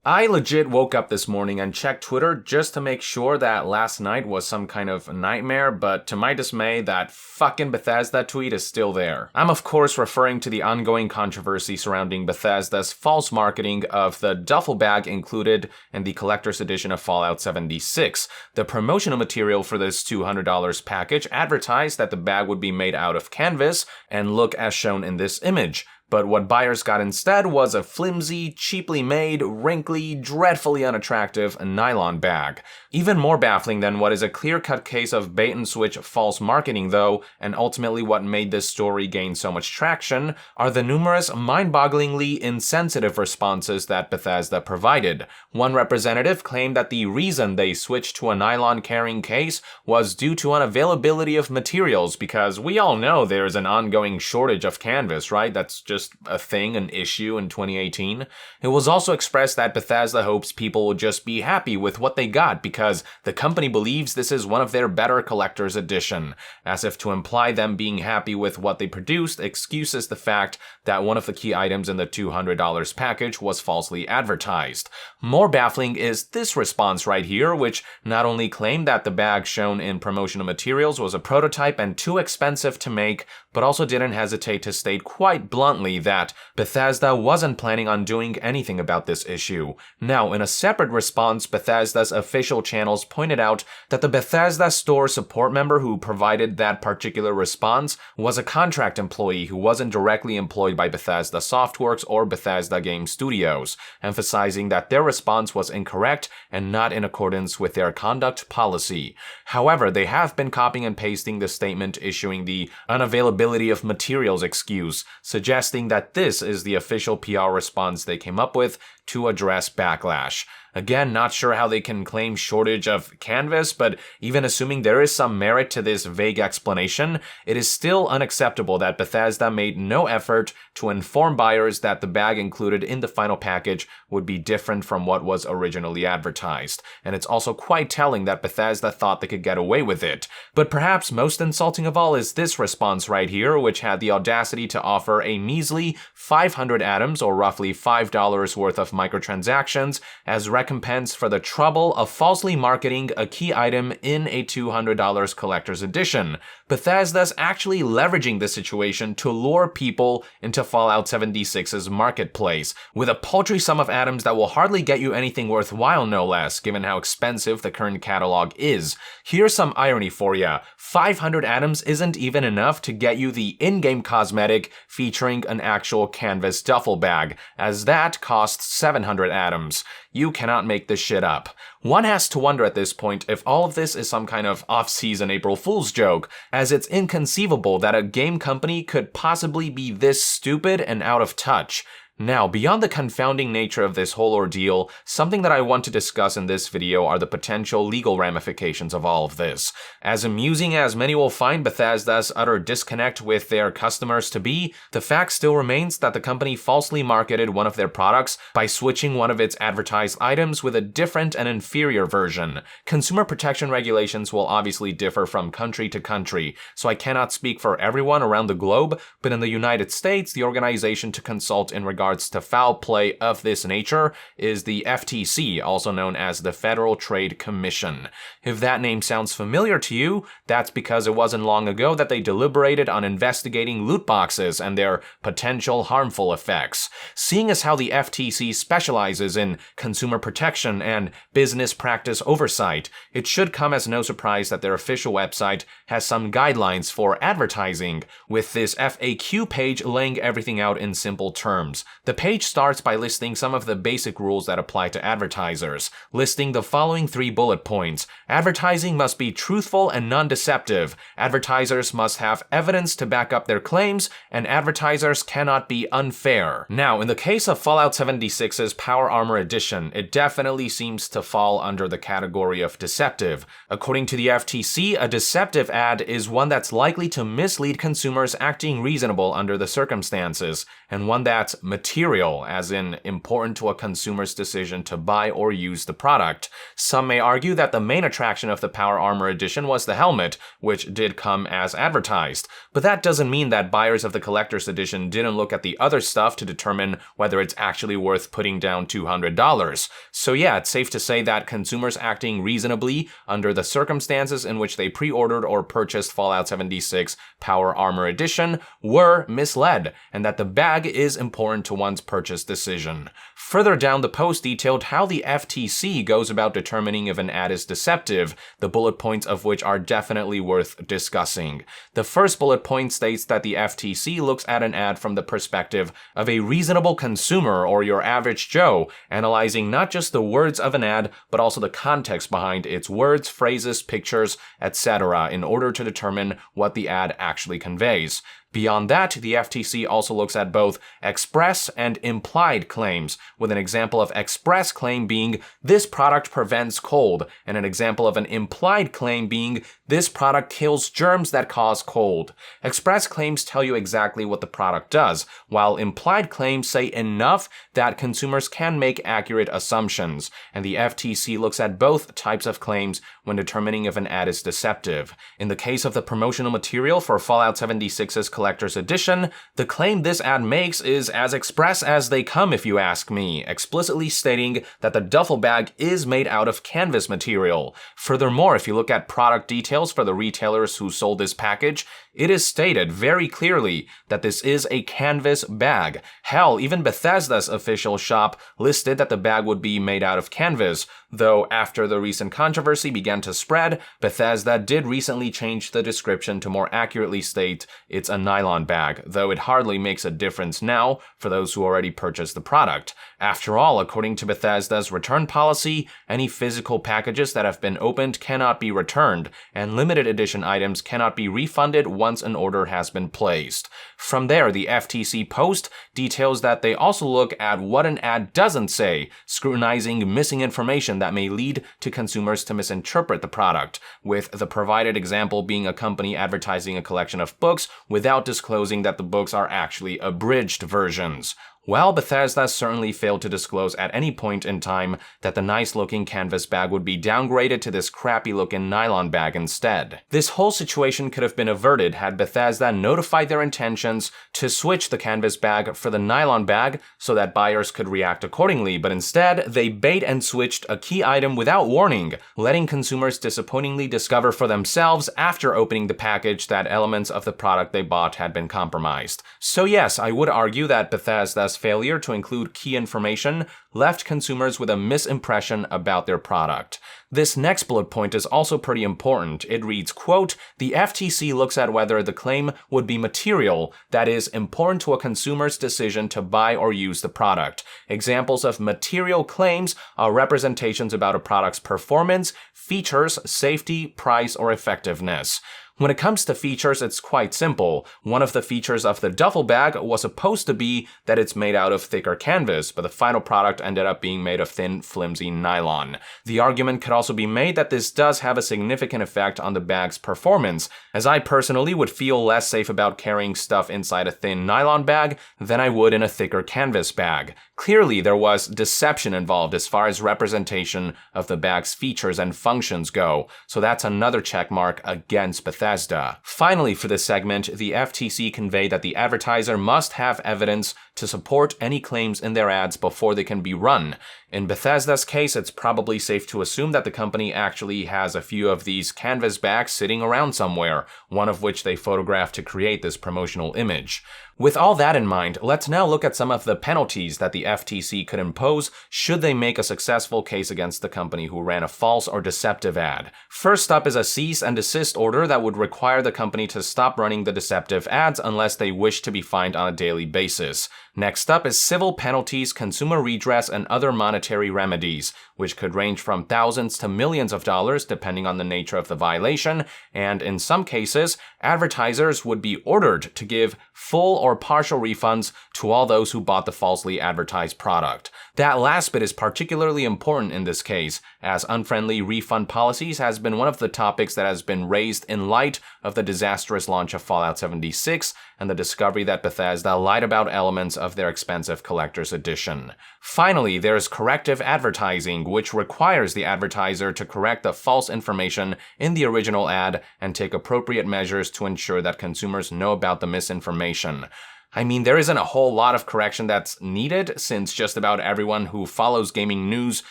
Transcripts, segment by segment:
I legit woke up this morning and checked Twitter just to make sure that last night was some kind of nightmare, but to my dismay, that fucking Bethesda tweet is still there. I'm of course referring to the ongoing controversy surrounding Bethesda's false marketing of the duffel bag included in the collector's edition of Fallout 76. The promotional material for this $200 package advertised that the bag would be made out of canvas and look as shown in this image. But what buyers got instead was a flimsy, cheaply made, wrinkly, dreadfully unattractive nylon bag. Even more baffling than what is a clear-cut case of bait-and-switch false marketing though, and ultimately what made this story gain so much traction, are the numerous mind-bogglingly insensitive responses that Bethesda provided. One representative claimed that the reason they switched to a nylon carrying case was due to unavailability of materials, because we all know there's an ongoing shortage of canvas, right? That's just a thing, an issue in 2018. It was also expressed that Bethesda hopes people will just be happy with what they got because the company believes this is one of their better collector's edition, as if to imply them being happy with what they produced excuses the fact that one of the key items in the $200 package was falsely advertised. More baffling is this response right here, which not only claimed that the bag shown in promotional materials was a prototype and too expensive to make, but also didn't hesitate to state quite bluntly that Bethesda wasn't planning on doing anything about this issue. Now, in a separate response, Bethesda's official channels pointed out that the Bethesda store support member who provided that particular response was a contract employee who wasn't directly employed by Bethesda Softworks or Bethesda Game Studios, emphasizing that their response was incorrect and not in accordance with their conduct policy. However, they have been copying and pasting the statement issuing the unavailability of materials excuse, suggesting that this is the official PR response they came up with to address backlash. Again, not sure how they can claim shortage of canvas, but even assuming there is some merit to this vague explanation, it is still unacceptable that Bethesda made no effort to inform buyers that the bag included in the final package would be different from what was originally advertised. And it's also quite telling that Bethesda thought they could get away with it. But perhaps most insulting of all is this response right here, which had the audacity to offer a measly 500 atoms, or roughly $5 worth of microtransactions, as recompense for the trouble of falsely marketing a key item in a $200 collector's edition. Bethesda's actually leveraging the situation to lure people into Fallout 76's marketplace, with a paltry sum of atoms that will hardly get you anything worthwhile, no less, given how expensive the current catalog is. Here's some irony for ya. 500 atoms isn't even enough to get you the in-game cosmetic featuring an actual canvas duffel bag, as that costs 700 atoms. You cannot make this shit up. One has to wonder at this point if all of this is some kind of off-season April Fool's joke, as it's inconceivable that a game company could possibly be this stupid and out of touch. Now, beyond the confounding nature of this whole ordeal, something that I want to discuss in this video are the potential legal ramifications of all of this. As amusing as many will find Bethesda's utter disconnect with their customers to be, the fact still remains that the company falsely marketed one of their products by switching one of its advertised items with a different and inferior version. Consumer protection regulations will obviously differ from country to country, so I cannot speak for everyone around the globe, but in the United States, the organization to consult in regards to foul play of this nature is the FTC, also known as the Federal Trade Commission. If that name sounds familiar to you, that's because it wasn't long ago that they deliberated on investigating loot boxes and their potential harmful effects. Seeing as how the FTC specializes in consumer protection and business practice oversight, it should come as no surprise that their official website has some guidelines for advertising, with this FAQ page laying everything out in simple terms. The page starts by listing some of the basic rules that apply to advertisers, listing the following 3 bullet points. Advertising must be truthful and non-deceptive. Advertisers must have evidence to back up their claims, and advertisers cannot be unfair. Now, in the case of Fallout 76's Power Armor Edition, it definitely seems to fall under the category of deceptive. According to the FTC, a deceptive ad is one that's likely to mislead consumers acting reasonable under the circumstances, and one that's materially material, as in important to a consumer's decision to buy or use the product. Some may argue that the main attraction of the Power Armor Edition was the helmet, which did come as advertised. But that doesn't mean that buyers of the Collector's Edition didn't look at the other stuff to determine whether it's actually worth putting down $200. So yeah, it's safe to say that consumers acting reasonably under the circumstances in which they pre-ordered or purchased Fallout 76 Power Armor Edition were misled, and that the bag is important to one's purchase decision. Further down, the post detailed how the FTC goes about determining if an ad is deceptive, the bullet points of which are definitely worth discussing. The first bullet point states that the FTC looks at an ad from the perspective of a reasonable consumer or your average Joe, analyzing not just the words of an ad, but also the context behind its words, phrases, pictures, etc., in order to determine what the ad actually conveys. Beyond that, the FTC also looks at both express and implied claims, with an example of express claim being, "This product prevents cold," and an example of an implied claim being, "This product kills germs that cause cold." Express claims tell you exactly what the product does, while implied claims say enough that consumers can make accurate assumptions, and the FTC looks at both types of claims when determining if an ad is deceptive. In the case of the promotional material for Fallout 76's Collector's Edition, the claim this ad makes is as express as they come, if you ask me, explicitly stating that the duffel bag is made out of canvas material. Furthermore, if you look at product details for the retailers who sold this package, it is stated very clearly that this is a canvas bag. Hell, even Bethesda's official shop listed that the bag would be made out of canvas, though after the recent controversy began to spread, Bethesda did recently change the description to more accurately state it's a nylon bag, though it hardly makes a difference now for those who already purchased the product. After all, according to Bethesda's return policy, any physical packages that have been opened cannot be returned, and limited edition items cannot be refunded once an order has been placed. From there, the FTC post details that they also look at what an ad doesn't say, scrutinizing missing information that may lead to consumers to misinterpret the product, with the provided example being a company advertising a collection of books without disclosing that the books are actually abridged versions. Well, Bethesda certainly failed to disclose at any point in time that the nice-looking canvas bag would be downgraded to this crappy-looking nylon bag instead. This whole situation could have been averted had Bethesda notified their intentions to switch the canvas bag for the nylon bag so that buyers could react accordingly, but instead, they bait and switched a key item without warning, letting consumers disappointingly discover for themselves after opening the package that elements of the product they bought had been compromised. So yes, I would argue that Bethesda's failure to include key information left consumers with a misimpression about their product. This next bullet point is also pretty important. It reads, quote, "The FTC looks at whether the claim would be material, that is, important to a consumer's decision to buy or use the product. Examples of material claims are representations about a product's performance, features, safety, price, or effectiveness." When it comes to features, it's quite simple. One of the features of the duffel bag was supposed to be that it's made out of thicker canvas, but the final product ended up being made of thin, flimsy nylon. The argument could also be made that this does have a significant effect on the bag's performance, as I personally would feel less safe about carrying stuff inside a thin nylon bag than I would in a thicker canvas bag. Clearly, there was deception involved as far as representation of the bag's features and functions go, so that's another checkmark against Bethesda. Finally, for this segment, the FTC conveyed that the advertiser must have evidence to support any claims in their ads before they can be run. In Bethesda's case, it's probably safe to assume that the company actually has a few of these canvas bags sitting around somewhere, one of which they photographed to create this promotional image. With all that in mind, let's now look at some of the penalties that the FTC could impose should they make a successful case against the company who ran a false or deceptive ad. First up is a cease and desist order that would require the company to stop running the deceptive ads unless they wish to be fined on a daily basis. Next up is civil penalties, consumer redress, and other monetary remedies, which could range from thousands to millions of dollars depending on the nature of the violation, and in some cases, advertisers would be ordered to give full or partial refunds to all those who bought the falsely advertised product. That last bit is particularly important in this case, as unfriendly refund policies has been one of the topics that has been raised in light of the disastrous launch of Fallout 76 and the discovery that Bethesda lied about elements of their expensive collector's edition. Finally, there's corrective advertising, which requires the advertiser to correct the false information in the original ad and take appropriate measures to ensure that consumers know about the misinformation. I mean, there isn't a whole lot of correction that's needed, since just about everyone who follows gaming news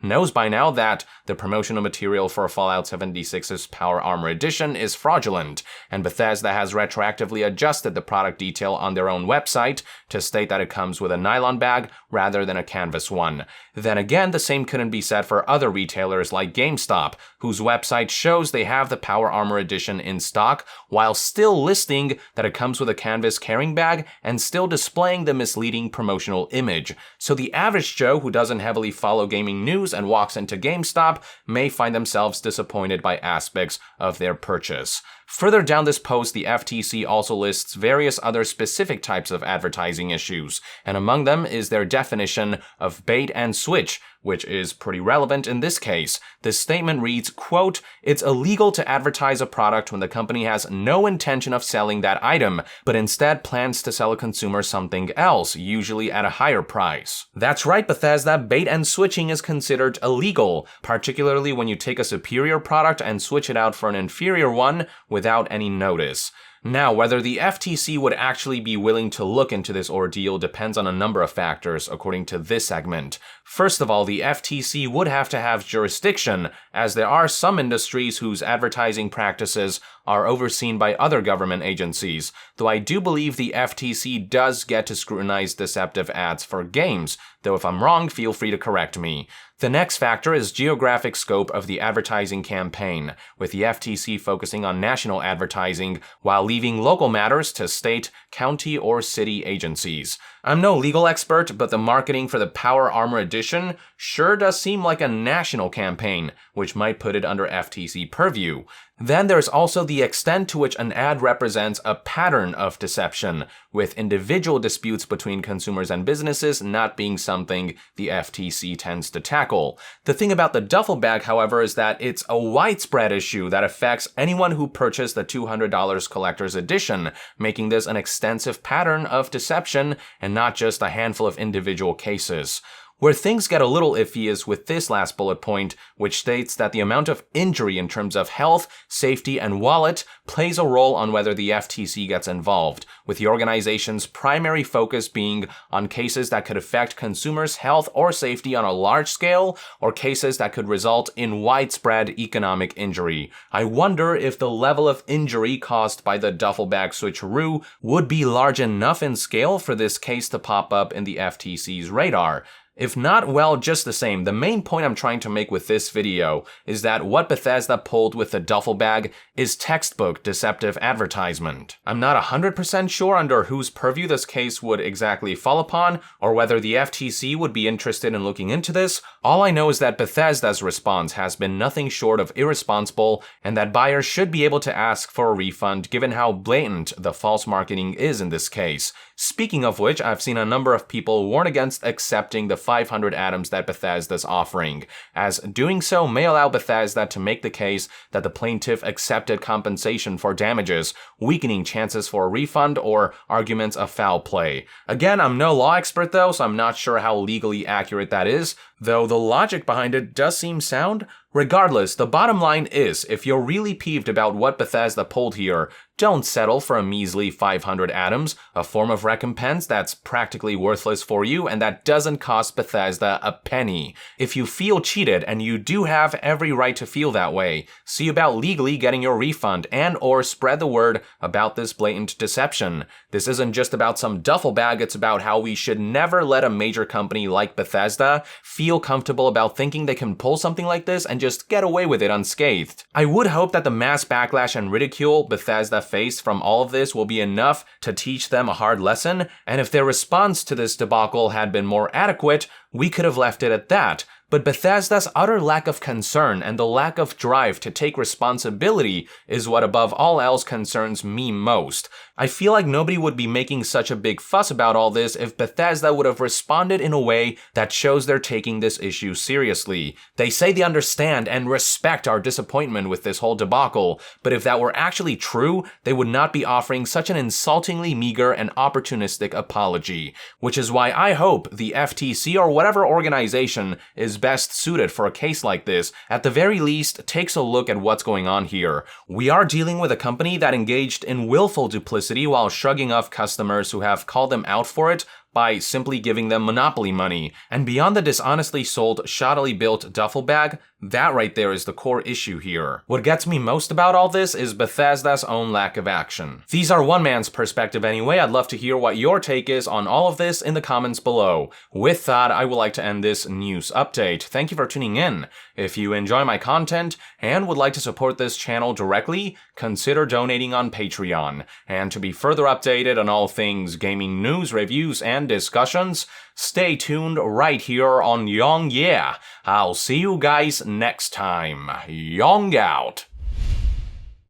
knows by now that the promotional material for Fallout 76's Power Armor Edition is fraudulent, and Bethesda has retroactively adjusted the product detail on their own website to state that it comes with a nylon bag rather than a canvas one. Then again, the same couldn't be said for other retailers like GameStop, whose website shows they have the Power Armor Edition in stock, while still listing that it comes with a canvas carrying bag and still displaying the misleading promotional image. So the average Joe who doesn't heavily follow gaming news and walks into GameStop may find themselves disappointed by aspects of their purchase. Further down this post, the FTC also lists various other specific types of advertising issues, and among them is their definition of bait and switch, which is pretty relevant in this case. This statement reads, quote, "It's illegal to advertise a product when the company has no intention of selling that item, but instead plans to sell a consumer something else, usually at a higher price." That's right, Bethesda, bait and switching is considered illegal, particularly when you take a superior product and switch it out for an inferior one without any notice. Now, whether the FTC would actually be willing to look into this ordeal depends on a number of factors, according to this segment. First of all, the FTC would have to have jurisdiction, as there are some industries whose advertising practices are overseen by other government agencies, though I do believe the FTC does get to scrutinize deceptive ads for games, though if I'm wrong, feel free to correct me. The next factor is geographic scope of the advertising campaign, with the FTC focusing on national advertising while leaving local matters to state, county, or city agencies. I'm no legal expert, but the marketing for the Power Armor Edition sure does seem like a national campaign, which might put it under FTC purview. Then there's also the extent to which an ad represents a pattern of deception, with individual disputes between consumers and businesses not being something the FTC tends to tackle. The thing about the duffel bag, however, is that it's a widespread issue that affects anyone who purchased the $200 collector's edition, making this an extensive pattern of deception and not just a handful of individual cases. Where things get a little iffy is with this last bullet point, which states that the amount of injury in terms of health, safety, and wallet plays a role on whether the FTC gets involved, with the organization's primary focus being on cases that could affect consumers' health or safety on a large scale, or cases that could result in widespread economic injury. I wonder if the level of injury caused by the duffel bag switcheroo would be large enough in scale for this case to pop up in the FTC's radar. If not, well, just the same, the main point I'm trying to make with this video is that what Bethesda pulled with the duffel bag is textbook deceptive advertisement. I'm not 100% sure under whose purview this case would exactly fall upon, or whether the FTC would be interested in looking into this. All I know is that Bethesda's response has been nothing short of irresponsible, and that buyers should be able to ask for a refund given how blatant the false marketing is in this case. Speaking of which, I've seen a number of people warn against accepting the 500 atoms that Bethesda's offering, as doing so may allow Bethesda to make the case that the plaintiff accepted compensation for damages, weakening chances for a refund or arguments of foul play. Again, I'm no law expert though, so I'm not sure how legally accurate that is, though the logic behind it does seem sound. Regardless, the bottom line is, if you're really peeved about what Bethesda pulled here, don't settle for a measly 500 atoms, a form of recompense that's practically worthless for you and that doesn't cost Bethesda a penny. If you feel cheated, and you do have every right to feel that way, see about legally getting your refund and or spread the word about this blatant deception. This isn't just about some duffel bag, it's about how we should never let a major company like Bethesda feel comfortable about thinking they can pull something like this and just get away with it unscathed. I would hope that the mass backlash and ridicule Bethesda faced from all of this will be enough to teach them a hard lesson, and if their response to this debacle had been more adequate, we could have left it at that. But Bethesda's utter lack of concern and the lack of drive to take responsibility is what above all else concerns me most. I feel like nobody would be making such a big fuss about all this if Bethesda would have responded in a way that shows they're taking this issue seriously. They say they understand and respect our disappointment with this whole debacle, but if that were actually true, they would not be offering such an insultingly meager and opportunistic apology, which is why I hope the FTC or whatever organization is best suited for a case like this, at the very least, takes a look at what's going on here. We are dealing with a company that engaged in willful duplicity while shrugging off customers who have called them out for it by simply giving them monopoly money. And beyond the dishonestly sold, shoddily built duffel bag, that right there is the core issue here. What gets me most about all this is Bethesda's own lack of action. These are one man's perspective anyway. I'd love to hear what your take is on all of this in the comments below. With that, I would like to end this news update. Thank you for tuning in. If you enjoy my content and would like to support this channel directly, consider donating on Patreon. And to be further updated on all things gaming news, reviews, and discussions, stay tuned right here on Yong Yeah. I'll see you guys next time. Yong out.